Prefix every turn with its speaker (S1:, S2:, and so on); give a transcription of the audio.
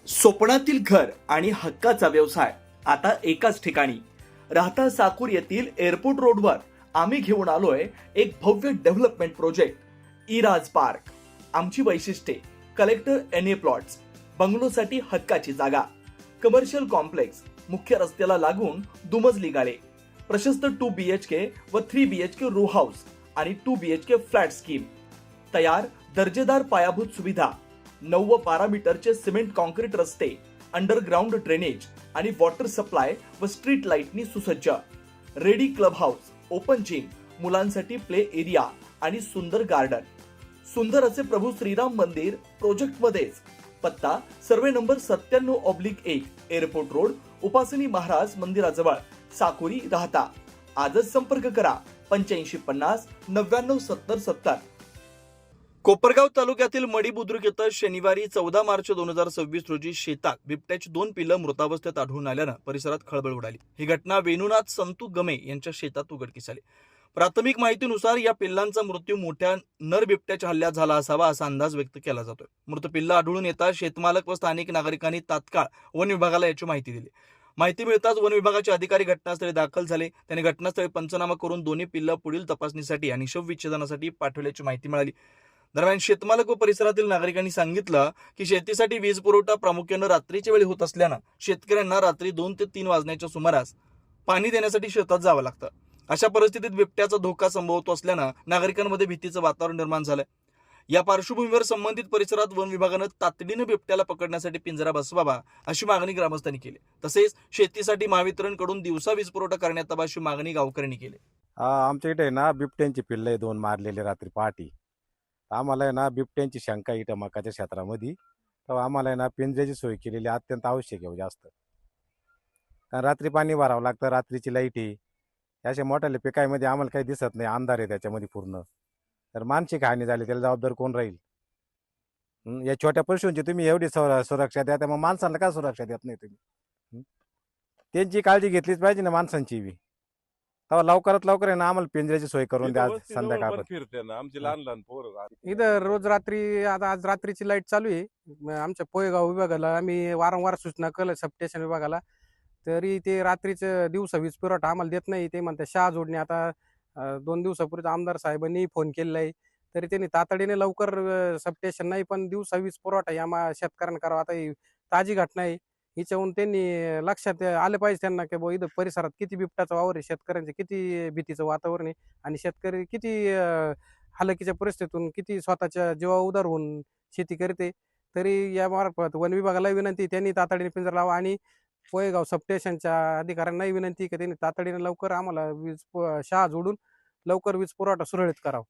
S1: स्वप्नातील घर आणि हक्काचा व्यवसाय आता एकाच ठिकाणी. राहता साकूर येथील एअरपोर्ट रोडवर आम्ही घेऊन आलोय एक भव्य डेव्हलपमेंट प्रोजेक्ट इराज पार्क. आमची वैशिष्ट्ये: कलेक्टर एनए प्लॉट्स, बंगलोसाठी हक्काची जागा, कमर्शियल कॉम्प्लेक्स, मुख्य रस्त्याला लागून दुमजली गाळे, प्रशस्त 2 BHK व 3 BHK रो हाऊस आणि 2 BHK फ्लॅट स्कीम. तयार दर्जेदार पायाभूत सुविधा, 9 व 12 मीटरचे सिमेंट कॉन्क्रीट रस्ते, अंडरग्राऊंड ड्रेनेज आणि वॉटर सप्लाय व स्ट्रीट लाईटनी सुसज्ज. Ready club house, open gym, मुलांसाठी प्ले एरिया आणि सुंदर गार्डन. सुंदर असे प्रभू श्रीराम मंदिर प्रोजेक्ट मध्येच. पत्ता: सर्वे नंबर 97/1, एअरपोर्ट रोड, उपासनी महाराज मंदिराजवळ, साकुरी, राहता. आजच संपर्क करा 8550 99 70 70. कोपरगाव तालुक्यातील मडी बुद्रुक येथे शनिवारी 14 मार्च 2026 रोजी शेतात बिबट्याची 2 पिल्लं मृतावस्थेत आढळून आल्यानं परिसरात खळबळ उडाली. ही घटना वेणुनाथ संतू गमे यांच्या शेतात उघडकीस आली. प्राथमिक माहितीनुसार या पिल्लांचा मृत्यू मोठ्या नर बिबट्याच्या हल्ल्यात झाला असावा असा अंदाज व्यक्त केला जातोय. मृत पिल्लं आढळून येताच शेतमालक व स्थानिक नागरिकांनी तात्काळ वन विभागाला याची माहिती दिली. माहिती मिळताच वन विभागाचे अधिकारी घटनास्थळी दाखल झाले. त्यांनी घटनास्थळी पंचनामा करून दोन्ही पिल्लं पुढील तपासणीसाठी आणि शवविच्छेदनासाठी पाठवल्याची माहिती मिळाली. दरम्यान शेतमालक व परिसरातील नागरिकांनी सांगितलं की शेतीसाठी वीज पुरवठा प्रामुख्यानं रात्रीच्या वेळी होत असल्यानं शेतकऱ्यांना रात्री 2 ते 3 वाजण्याच्या सुमारास पाणी देण्यासाठी शेतात जावं लागतं. अशा परिस्थितीत बिबट्याचा धोका संभवतो असल्यानं नागरिकांमध्ये भीतीचं वातावरण निर्माण झालंय. या पार्श्वभूमीवर संबंधित परिसरात वन विभागानं तातडीनं बिबट्याला पकडण्यासाठी पिंजरा बसवावा अशी मागणी ग्रामस्थांनी केली. तसेच शेतीसाठी महावितरणकडून दिवसा वीज पुरवठा करण्यात यावा अशी मागणी गावकऱ्यांनी केली.
S2: आमच्या इथे ना बिबट्यांची पिल्लं आहे 2 मारलेले रात्री पहाटे. आम्हाला आहे ना बिबट्यांची शंका आहे इथं मकाच्या क्षेत्रामध्ये. तर आम्हाला आहे ना पिंजऱ्याची सोय केलेली अत्यंत आवश्यक आहे जास्त. कारण रात्री पाणी भरावं लागतं, रात्रीची लाईट आहे. अशा मोठ्याल्या पिकामध्ये आम्हाला काही दिसत नाही, अंधार आहे त्याच्यामध्ये पूर्ण. तर मानसिक हानी झाली त्याला जबाबदार कोण राहील? या छोट्या पशूंची तुम्ही एवढी सुरक्षा द्या, तर मग माणसांना का सुरक्षा देत नाही तुम्ही? त्यांची काळजी घेतलीच पाहिजे ना माणसांची बी. तेव्हा लवकरात लवकर आहे ना आम्हाला पिंजऱ्याची सोय करून द्या संध्याकाळ.
S3: फिरते ना आमची लहान लहान पोरं.
S4: इथं रोज रात्री आता आज रात्रीची लाईट चालू आहे. आमच्या पोयगाव विभागाला आम्ही वारंवार सूचना केलं, सबस्टेशन विभागाला, तरी ते रात्रीचं दिवसा वीज पुरवठा आम्हाला देत नाही. ते म्हणतात शहा जोडणे. आता 2 दिवसापूर्वी आमदार साहेबांनी फोन केलेला आहे, तरी त्यांनी तातडीने लवकर सबस्टेशन नाही पण दिवसा वीज पुरवठा या शेतकऱ्यांना करावा. आता ही ताजी घटना आहे, हिच्याहून त्यांनी लक्षात आलं पाहिजे त्यांना की इथं परिसरात किती बिबटाचा वावर आहे, शेतकऱ्यांचे किती भीतीचं वातावरण आहे आणि शेतकरी किती हालाकीच्या परिस्थितीतून किती स्वतःच्या जीवा उदार होऊन शेती करते. तरी या मार्फत वन विभागाला विनंती, त्यांनी तातडीने पिंजरा लावा आणि पोयगाव सबस्टेशनच्या अधिकाऱ्यांनाही विनंती की त्यांनी तातडीने लवकर आम्हाला शहा जोडून लवकर वीज पुरवठा सुरळीत करावा.